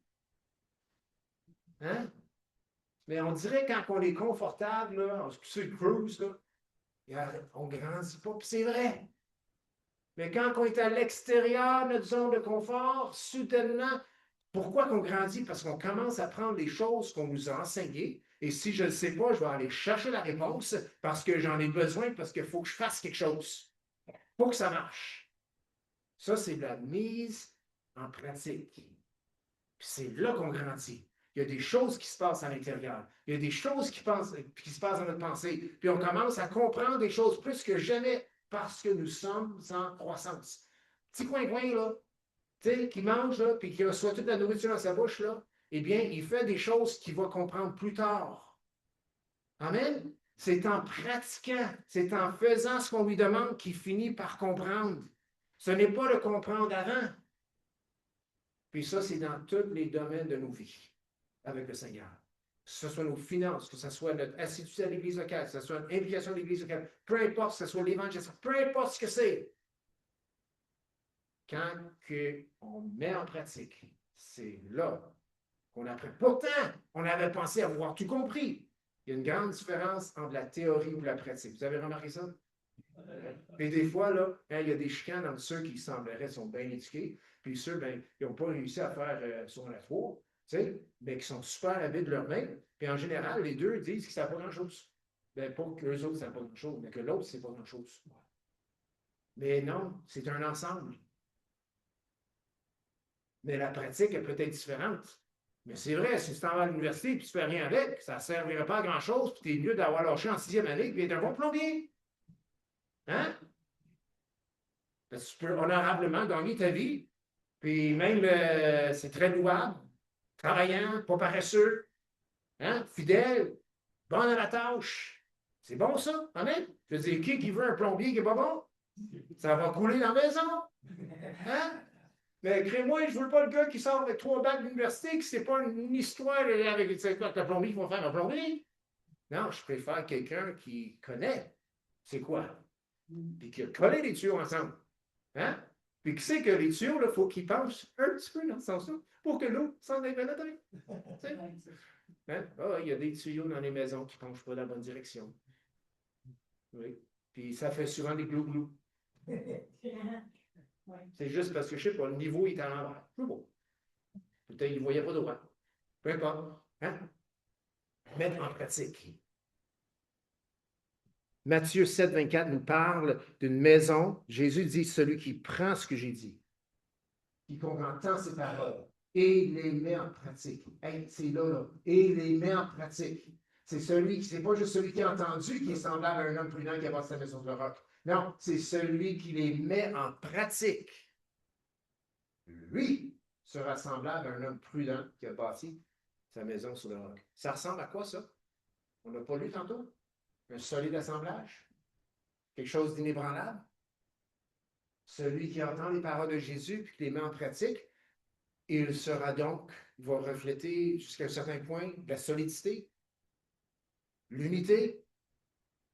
Hein? Mais on dirait quand on est confortable, là, sur le cruise, là, on ne grandit pas, puis c'est vrai. Mais quand on est à l'extérieur de notre zone de confort, soudainement, pourquoi qu'on grandit? Parce qu'on commence à prendre les choses qu'on nous a enseignées. Et si je ne sais pas, je vais aller chercher la réponse parce que j'en ai besoin, parce qu'il faut que je fasse quelque chose pour que ça marche. Ça, c'est de la mise en pratique. Puis c'est là qu'on grandit. Il y a des choses qui se passent à l'intérieur. Il y a des choses qui se passent dans notre pensée. Puis on commence à comprendre des choses plus que jamais parce que nous sommes en croissance. Petit coin-coin, là, tu sais, qui mange, là, puis qui reçoit toute la nourriture dans sa bouche, là, eh bien, il fait des choses qu'il va comprendre plus tard. Amen? C'est en pratiquant, c'est en faisant ce qu'on lui demande qu'il finit par comprendre. Ce n'est pas le comprendre avant. Puis ça, c'est dans tous les domaines de nos vies avec le Seigneur. Que ce soit nos finances, que ce soit notre assiduité à l'Église locale, que ce soit une implication à l'Église locale, peu importe, que ce soit l'évangile, peu importe ce que c'est. Quand on met en pratique, c'est là qu'on apprend. Pourtant, on avait pensé avoir tout compris. Il y a une grande différence entre la théorie et la pratique. Vous avez remarqué ça? Et des fois, là, il y a des chicanes entre ceux qui sembleraient sont bien éduqués, puis ceux, ben, ils n'ont pas réussi à faire sur la 3, mais qui sont super habiles de leur main. Puis en général, les deux disent qu'ils ne savent pas grand-chose. Ben, pas qu'eux autres ne savent pas grand-chose, mais que l'autre ne sait pas grand-chose. Mais non, c'est un ensemble. Mais la pratique est peut-être différente. Mais c'est vrai, si tu t'en vas à l'université et tu ne fais rien avec, ça ne servirait pas à grand-chose, puis tu es mieux d'avoir lâché en 6e année et d'être un bon plombier. Hein? Parce que tu peux honorablement gagner ta vie, puis même, c'est très louable, travaillant, pas paresseux, hein? Fidèle, bon à la tâche. C'est bon ça, amen? Je veux dire, qui veut un plombier qui n'est pas bon? Ça va couler dans la maison. Hein? Mais crée-moi, je ne veux pas le gars qui sort avec 3 bacs d'université, qui c'est pas une histoire avec le plombier qui va faire un plombier. Non, je préfère quelqu'un qui connaît c'est quoi. Puis qui a collé les tuyaux ensemble. Hein? Puis qui sait que les tuyaux, il faut qu'ils penchent un petit peu dans ce sens-là pour que l'eau s'en aille vers la terre. Hein? Ah, il y a des tuyaux dans les maisons qui ne penchent pas dans la bonne direction. Oui. Puis ça fait souvent des glou-glou. C'est juste parce que, je ne sais pas, le niveau est à l'envers. C'est beau. Peut-être qu'il ne voyait pas droit. Peu importe. Hein? Mettre en pratique. Matthieu 7, 24 nous parle d'une maison. Jésus dit, celui qui prend ce que j'ai dit, qui comprend tant ces paroles, et les met en pratique. Hey, c'est là, là. Et les met en pratique. C'est pas juste celui qui a entendu qui est semblable à un homme prudent qui a bâti sa maison sur le roc. Non, c'est celui qui les met en pratique. Lui sera semblable à un homme prudent qui a bâti sa maison sur le roc. Ça ressemble à quoi, ça? On n'a pas lu tantôt? Un solide assemblage? Quelque chose d'inébranlable? Celui qui entend les paroles de Jésus et qui les met en pratique, il sera donc, il va refléter jusqu'à un certain point la solidité, l'unité,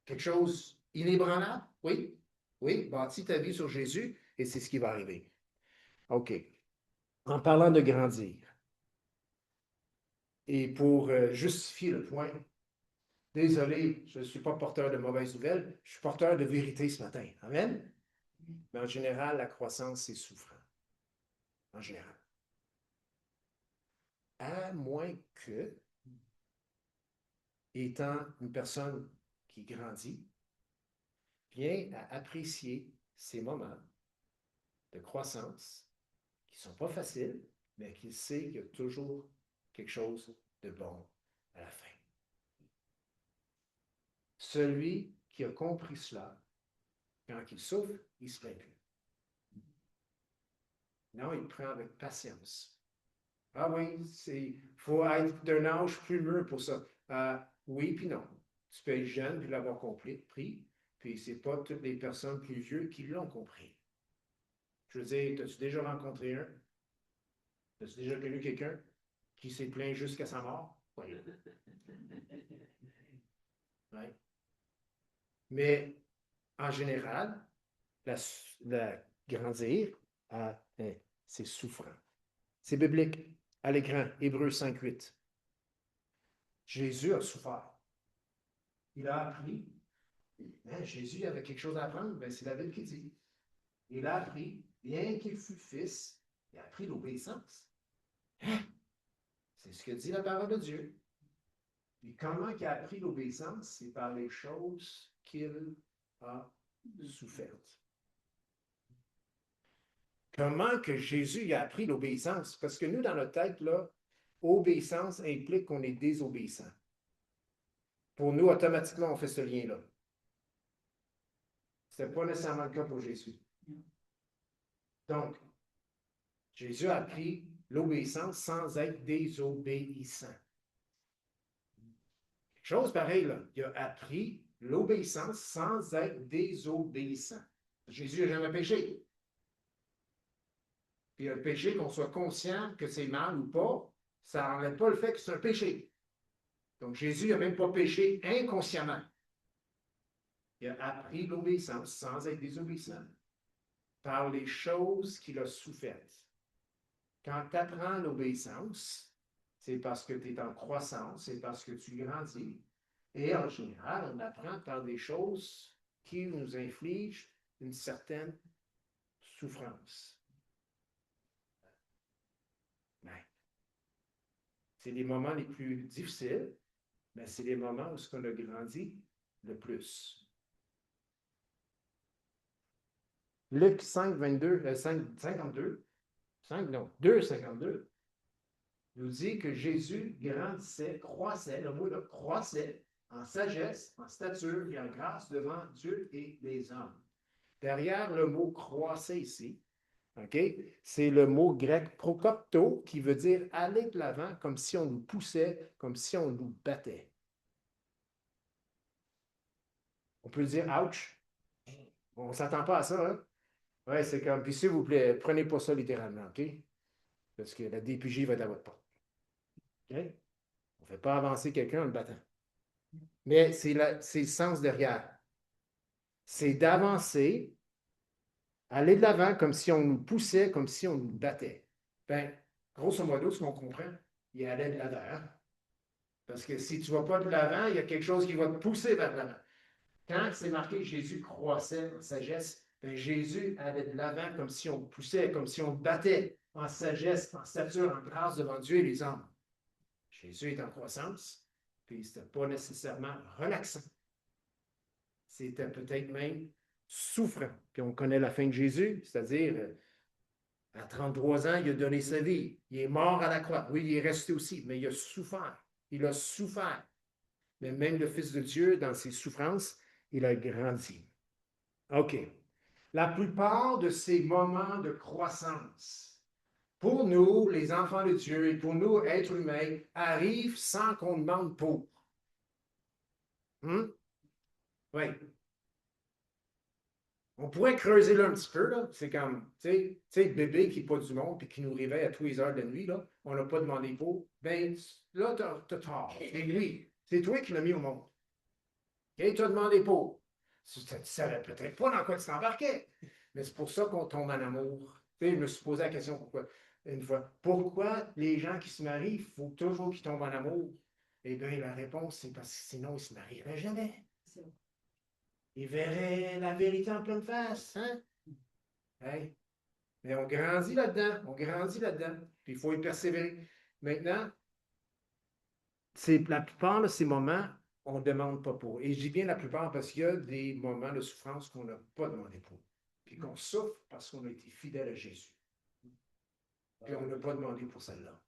quelque chose inébranlable. Oui, oui, bâtis ta vie sur Jésus et c'est ce qui va arriver. OK. En parlant de grandir, et pour justifier le point, désolé, je ne suis pas porteur de mauvaises nouvelles, je suis porteur de vérité ce matin. Amen? Mais en général, la croissance, c'est souffrant. En général. À moins que, étant une personne qui grandit, vient à apprécier ces moments de croissance qui ne sont pas faciles, mais qu'il sait qu'il y a toujours quelque chose de bon à la fin. Celui qui a compris cela, quand il souffre, il ne se plaint plus. Non, il prend avec patience. Ah oui, il faut être d'un âge plus mûr pour ça. Oui, puis non. Tu peux être jeune puis l'avoir compris, puis c'est pas toutes les personnes plus vieux qui l'ont compris. Je veux dire, as-tu déjà rencontré un? As-tu déjà connu quelqu'un qui s'est plaint jusqu'à sa mort? Oui. Ouais. Mais en général, la grandir, c'est souffrant. C'est biblique. À l'écran, Hébreux 5:8. Jésus a souffert. Il a appris. Hein, Jésus avait quelque chose à apprendre, ben, c'est la Bible qui dit. Il a appris, bien qu'il fût fils, il a appris l'obéissance. Hein? C'est ce que dit la parole de Dieu. Et comment il a appris l'obéissance? C'est par les choses qu'il a souffertes. Comment que Jésus a appris l'obéissance? Parce que nous, dans notre tête, là, obéissance implique qu'on est désobéissant. Pour nous, automatiquement, on fait ce lien-là. Ce n'était pas nécessairement le cas pour Jésus. Donc, Jésus a appris l'obéissance sans être désobéissant. Quelque chose pareil, là. Il a appris l'obéissance sans être désobéissant. Jésus n'a jamais péché. Puis le péché, qu'on soit conscient que c'est mal ou pas, ça n'enlève pas le fait que c'est un péché. Donc Jésus n'a même pas péché inconsciemment. Il a appris l'obéissance sans être désobéissant par les choses qu'il a souffertes. Quand tu apprends l'obéissance, c'est parce que tu es en croissance, c'est parce que tu grandis. Et en général, on apprend par des choses qui nous infligent une certaine souffrance. Ben, c'est les moments les plus difficiles, mais c'est les moments où on a grandi le plus. Luc 5, 22, 5, 52, 5, non, 2, 52, nous dit que Jésus grandissait, croissait, le mot là, croissait en sagesse, en stature et en grâce devant Dieu et les hommes. Derrière le mot croissait ici, okay, c'est le mot grec prokopto qui veut dire aller de l'avant comme si on nous poussait, comme si on nous battait. On peut dire ouch. On ne s'attend pas à ça, hein? Oui, c'est comme, puis s'il vous plaît, prenez pas ça littéralement, OK? Parce que la DPJ va être à votre porte. OK? On ne fait pas avancer quelqu'un en le battant. Mais c'est le sens derrière. C'est d'avancer, aller de l'avant comme si on nous poussait, comme si on nous battait. Ben, grosso modo, ce qu'on comprend, il allait de l'avant. Parce que si tu ne vas pas de l'avant, il y a quelque chose qui va te pousser vers l'avant. Quand c'est marqué Jésus croissait en sagesse, ben Jésus allait de l'avant comme si on poussait, comme si on battait en sagesse, en stature, en grâce devant Dieu et les hommes. Jésus est en croissance, puis ce n'était pas nécessairement relaxant. C'était peut-être même souffrant. Puis on connaît la fin de Jésus, c'est-à-dire à 33 ans, il a donné sa vie. Il est mort à la croix. Oui, il est resté aussi, mais il a souffert. Il a souffert. Mais même le Fils de Dieu, dans ses souffrances, il a grandi. OK. La plupart de ces moments de croissance, pour nous, les enfants de Dieu, et pour nous, êtres humains, arrivent sans qu'on demande pour. Oui. On pourrait creuser là un petit peu, là. C'est comme, tu sais, le bébé qui n'est pas du monde puis qui nous réveille à tous les heures de la nuit, là. On n'a pas demandé pour. Ben, là, t'as tort. Et lui, c'est toi qui l'as mis au monde. Et tu as demandé pour. Tu ne savais peut-être pas dans quoi tu t'embarquais. Mais c'est pour ça qu'on tombe en amour. Tu sais, je me suis posé la question pourquoi, une fois. Pourquoi les gens qui se marient, il faut toujours qu'ils tombent en amour? Eh bien, la réponse, c'est parce que sinon, ils ne se marieraient jamais. Ils verraient la vérité en pleine face. Hein? Hey. Mais on grandit là-dedans. On grandit là-dedans. Puis il faut y persévérer. Maintenant, c'est la plupart de ces moments, on ne demande pas pour. Et je dis bien la plupart parce qu'il y a des moments de souffrance qu'on n'a pas demandé pour. Puis qu'on souffre parce qu'on a été fidèle à Jésus. Puis on n'a pas demandé pour celle-là.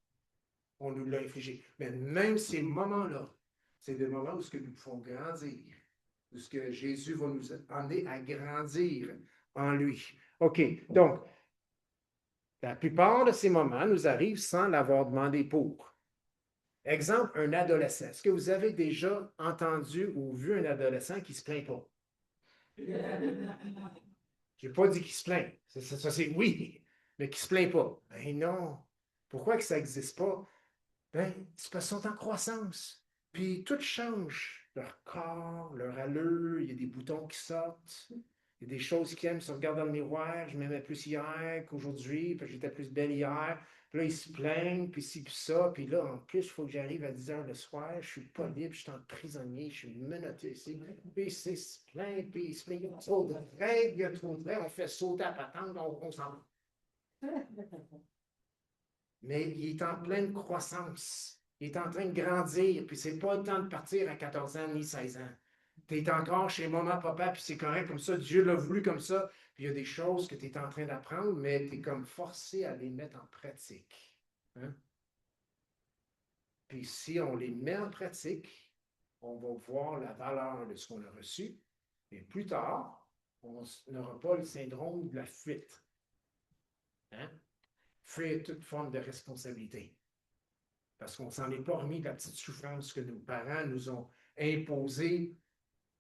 On nous l'a infligé. Mais même ces moments-là, c'est des moments où ce que nous pouvons grandir, où ce que Jésus va nous amener à grandir en lui. OK, donc, la plupart de ces moments nous arrivent sans l'avoir demandé pour. Exemple, un adolescent. Est-ce que vous avez déjà entendu ou vu un adolescent qui ne se plaint pas? Je n'ai pas dit qu'il se plaint. Ça, c'est oui, mais qui ne se plaint pas. Ben non. Pourquoi que ça n'existe pas? Ben, c'est parce qu'ils sont en croissance. Puis tout change. Leur corps, leur allure, il y a des boutons qui sortent. Il y a des choses qu'ils aiment se regarder dans le miroir. Je m'aimais plus hier qu'aujourd'hui, puis j'étais plus belle hier. Puis là, ils se plaignent, puis ci, puis ça. Puis là, en plus, il faut que j'arrive à 10 heures le soir. Je suis pas libre, je suis en prisonnier, je suis menotté ici. Puis ils se plaignent, puis ils se plaignent. Il y a trop de règles, il y a trop de règles. On fait sauter à patente, on s'en va. Mais il est en pleine croissance. Il est en train de grandir, puis c'est pas le temps de partir à 14 ans ni 16 ans. Tu es encore chez maman, papa, puis c'est correct comme ça. Dieu l'a voulu comme ça. Puis il y a des choses que tu es en train d'apprendre, mais tu es comme forcé à les mettre en pratique. Hein? Puis si on les met en pratique, on va voir la valeur de ce qu'on a reçu. Et plus tard, on n'aura pas le syndrome de la fuite. Hein? Fuir toute forme de responsabilité. Parce qu'on ne s'en est pas remis de la petite souffrance que nos parents nous ont imposée,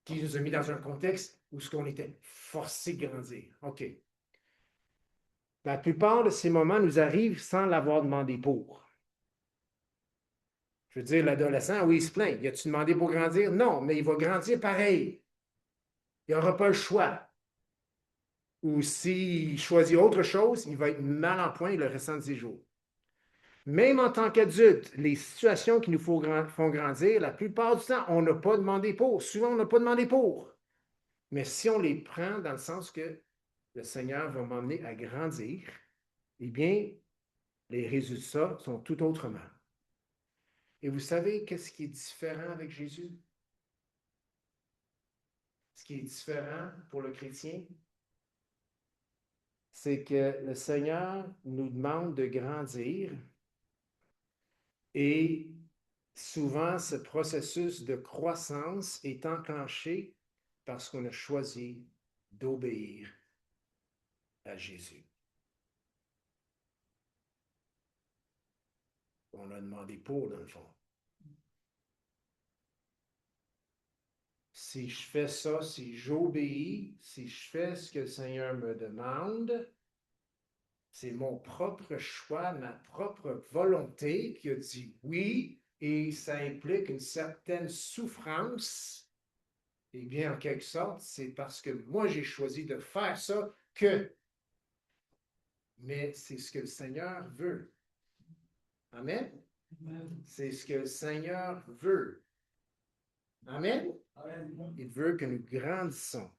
qui nous a mis dans un contexte où ce qu'on était forcé de grandir. OK. La plupart de ces moments nous arrivent sans l'avoir demandé pour. Je veux dire, l'adolescent, oui, il se plaint. Y a-tu demandé pour grandir? Non, mais il va grandir pareil. Il n'aura pas le choix. Ou s'il choisit autre chose, il va être mal en point le restant de ses jours. Même en tant qu'adulte, les situations qui nous font grandir, la plupart du temps, on n'a pas demandé pour. Souvent, on n'a pas demandé pour. Mais si on les prend dans le sens que le Seigneur va m'emmener à grandir, eh bien, les résultats sont tout autrement. Et vous savez qu'est-ce qui est différent avec Jésus? Ce qui est différent pour le chrétien, c'est que le Seigneur nous demande de grandir et souvent ce processus de croissance est enclenché parce qu'on a choisi d'obéir à Jésus. On a demandé pour, dans le fond. Si je fais ça, si j'obéis, si je fais ce que le Seigneur me demande, c'est mon propre choix, ma propre volonté qui a dit oui, et ça implique une certaine souffrance, eh bien, en quelque sorte, c'est parce que moi, j'ai choisi de faire ça que. Mais c'est ce que le Seigneur veut. Amen. C'est ce que le Seigneur veut. Amen. Il veut que nous grandissons.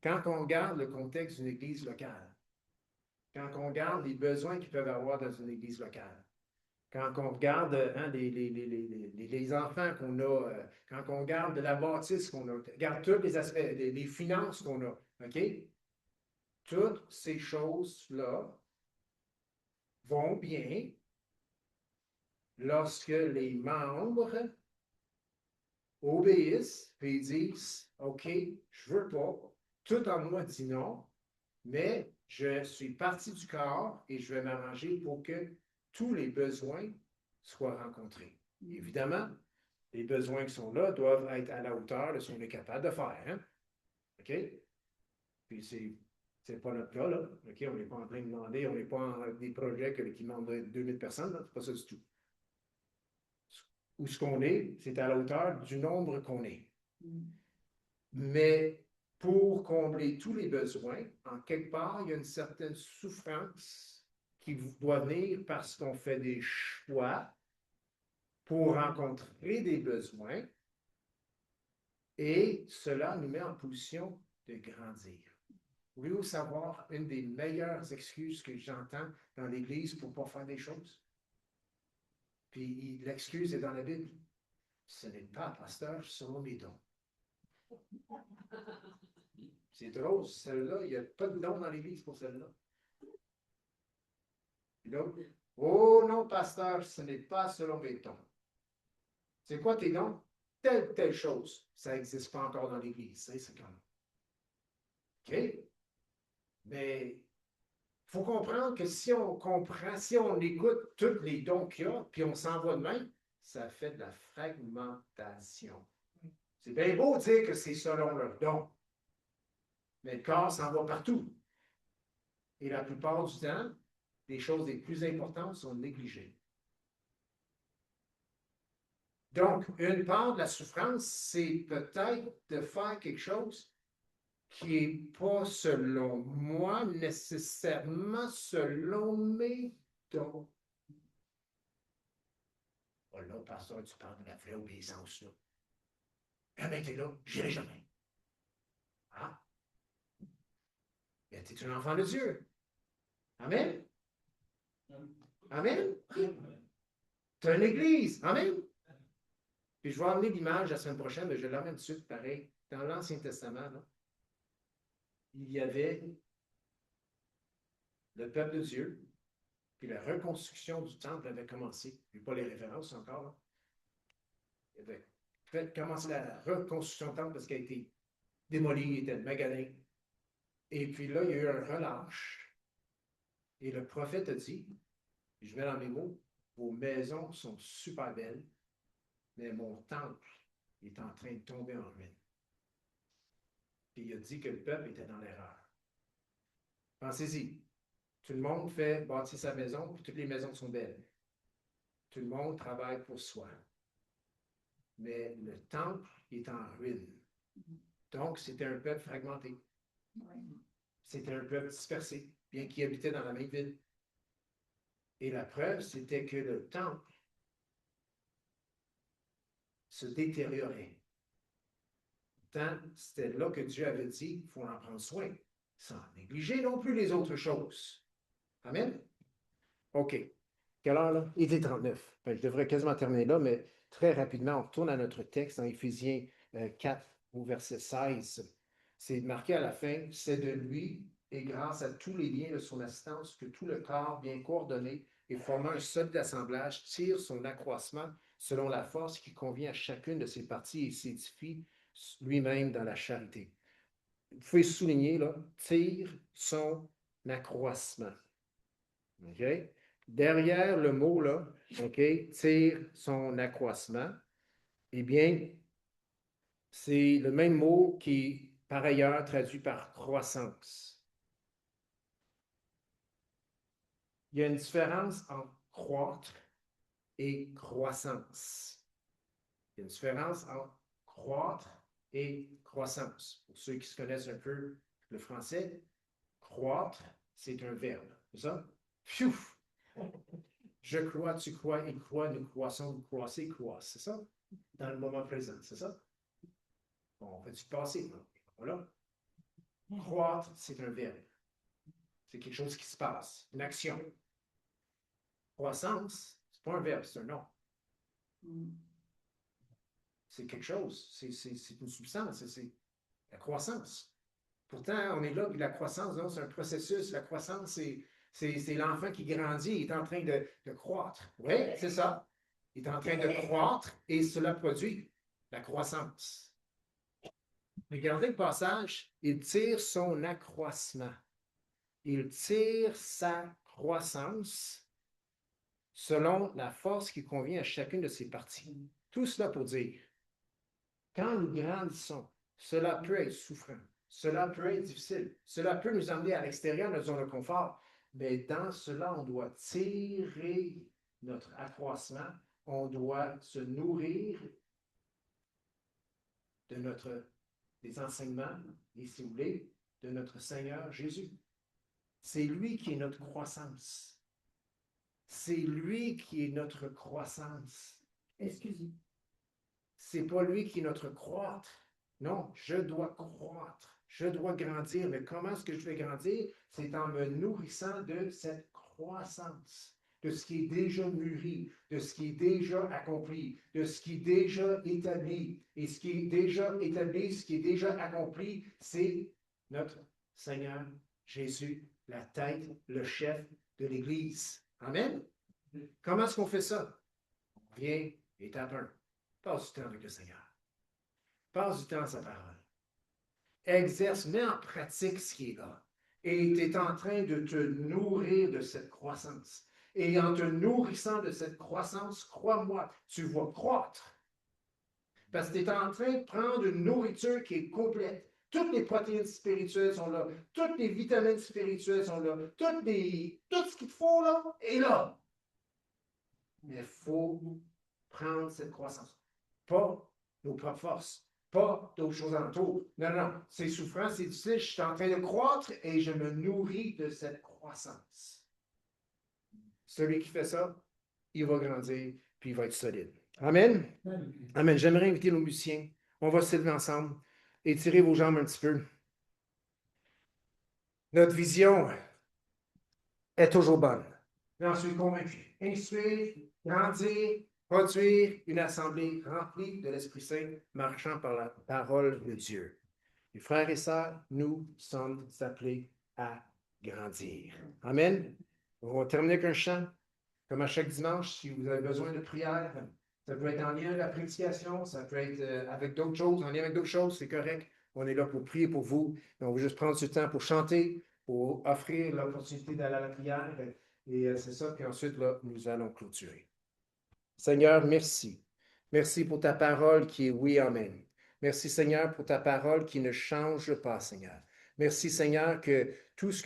Quand on regarde le contexte d'une église locale, quand on regarde les besoins qu'ils peuvent avoir dans une église locale, quand on regarde les enfants qu'on a, quand on regarde la bâtisse qu'on a, regarde tous les aspects, les finances qu'on a, OK? Toutes ces choses-là vont bien lorsque les membres obéissent et disent, OK, je veux pas, tout en moi dit non, mais je suis partie du corps et je vais m'arranger pour que tous les besoins soient rencontrés. Évidemment, les besoins qui sont là doivent être à la hauteur de ce qu'on est capable de faire. Hein? OK? Puis c'est pas notre cas, là. OK? On n'est pas en train de demander, on n'est pas en des projets qui demandent 2000 personnes, c'est pas ça du tout. Où ce qu'on est, c'est à la hauteur du nombre qu'on est. Mais pour combler tous les besoins, en quelque part, il y a une certaine souffrance qui doit venir parce qu'on fait des choix pour rencontrer des besoins et cela nous met en position de grandir. Voulez-vous savoir une des meilleures excuses que j'entends dans l'Église pour ne pas faire des choses? Puis l'excuse est dans la Bible. Ce n'est pas, pasteur, selon mes dons. C'est drôle, celle-là, il n'y a pas de don dans l'Église pour celle-là. Donc, oh non, pasteur, ce n'est pas selon mes dons. C'est quoi tes dons? Telle chose. Ça n'existe pas encore dans l'Église. C'est comme. OK? Mais il faut comprendre que si on comprend, si on écoute tous les dons qu'il y a, puis on s'en va de même, ça fait de la fragmentation. C'est bien beau de dire que c'est selon leurs dons, mais le corps s'en va partout. Et la plupart du temps, les choses les plus importantes sont négligées. Donc, une part de la souffrance, c'est peut-être de faire quelque chose qui n'est pas selon moi, nécessairement selon mes dons. Oh là, pasteur, tu parles de la vraie obéissance, là. Jamais t'es là, j'irai jamais. Ah? Mais tu es un enfant de Dieu. Amen? Amen? Tu as une église. Amen? Puis je vais emmener l'image la semaine prochaine, mais je l'emmène tout de suite pareil. Dans l'Ancien Testament, là, il y avait le peuple de Dieu, puis la reconstruction du temple avait commencé. Je n'ai pas les références encore. Là. Il avait commencé la reconstruction du temple parce qu'il a été démoli, il était magané. Et puis là, il y a eu un relâche. Et le prophète a dit, je mets dans mes mots, vos maisons sont super belles, mais mon temple est en train de tomber en ruine. Puis il a dit que le peuple était dans l'erreur. Pensez-y, tout le monde fait bâtir sa maison, puis toutes les maisons sont belles. Tout le monde travaille pour soi. Mais le temple est en ruine. Donc, c'était un peuple fragmenté. C'était un peuple dispersé, bien qu'il habitait dans la même ville. Et la preuve, c'était que le temple se détériorait. Tant c'était là que Dieu avait dit, il faut en prendre soin, sans négliger non plus les autres choses. Amen? OK. Quelle heure, là? Il est 39. Enfin, je devrais quasiment terminer là, mais très rapidement, on retourne à notre texte dans Éphésiens 4, au verset 16. C'est marqué à la fin, c'est de lui et grâce à tous les liens de son assistance que tout le corps bien coordonné et formant un solide assemblage tire son accroissement selon la force qui convient à chacune de ses parties et s'édifie lui-même dans la charité. Vous pouvez souligner, là, tire son accroissement. OK? Derrière le mot, là, OK, tire son accroissement, eh bien, c'est le même mot qui est par ailleurs traduit par croissance. Il y a une différence entre croître et croissance. Il y a une différence entre croître et croissance. Pour ceux qui se connaissent un peu le français, croître, c'est un verbe. C'est ça? Pfiou! Je crois, tu crois, il croit, nous croissons, vous croissez, croissent. C'est ça? Dans le moment présent, c'est ça? Bon, on fait du passé. Voilà. Croître, c'est un verbe. C'est quelque chose qui se passe, une action. Croissance, c'est pas un verbe, c'est un nom. C'est quelque chose, c'est une substance, c'est la croissance. Pourtant, on est là, puis la croissance, c'est un processus. La croissance, c'est l'enfant qui grandit, il est en train de croître. Oui, c'est ça. Il est en train de croître et cela produit la croissance. Regardez le passage, il tire son accroissement. Il tire sa croissance selon la force qui convient à chacune de ses parties. Tout cela pour dire, quand nous grandissons, cela peut être souffrant, cela peut être difficile, cela peut nous emmener à l'extérieur de notre zone de confort, mais dans cela, on doit tirer notre accroissement, on doit se nourrir de des enseignements, et si vous voulez, de notre Seigneur Jésus. C'est lui qui est notre croissance. C'est lui qui est notre croissance. Excusez. C'est pas lui qui est notre croître. Non, je dois croître. Je dois grandir. Mais comment est-ce que je vais grandir? C'est en me nourrissant de cette croissance, de ce qui est déjà mûri, de ce qui est déjà accompli, de ce qui est déjà établi. Et ce qui est déjà établi, ce qui est déjà accompli, c'est notre Seigneur Jésus, la tête, le chef de l'Église. Amen? Comment est-ce qu'on fait ça? On vient, étape 1. Passe du temps avec le Seigneur. Passe du temps à sa parole. Exerce, mets en pratique ce qui est là. Et tu es en train de te nourrir de cette croissance. Et en te nourrissant de cette croissance, crois-moi, tu vas croître. Parce que tu es en train de prendre une nourriture qui est complète. Toutes les protéines spirituelles sont là. Toutes les vitamines spirituelles sont là. Tout ce qu'il te faut là est là. Mais il faut prendre cette croissance. Pas nos propres forces, pas d'autres choses en tout. Non, non, c'est souffrant, c'est difficile, je suis en train de croître et je me nourris de cette croissance. Celui qui fait ça, il va grandir, puis il va être solide. Amen? Amen. J'aimerais inviter nos musiciens. On va se lever ensemble. Étirez vos jambes un petit peu. Notre vision est toujours bonne. J'en suis convaincu. Instruire, grandir, produire une assemblée remplie de l'Esprit Saint, marchant par la parole de Dieu. Les frères et sœurs, nous sommes appelés à grandir. Amen. On va terminer avec un chant. Comme à chaque dimanche, si vous avez besoin de prière, ça peut être en lien avec la prédication, ça peut être avec d'autres choses, en lien avec d'autres choses, c'est correct. On est là pour prier pour vous. On veut juste prendre ce temps pour chanter, pour offrir l'opportunité d'aller à la prière. Et c'est ça. Puis ensuite, là, nous allons clôturer. Seigneur, merci. Merci pour ta parole qui est oui, amen. Merci, Seigneur, pour ta parole qui ne change pas, Seigneur. Merci, Seigneur, que tout ce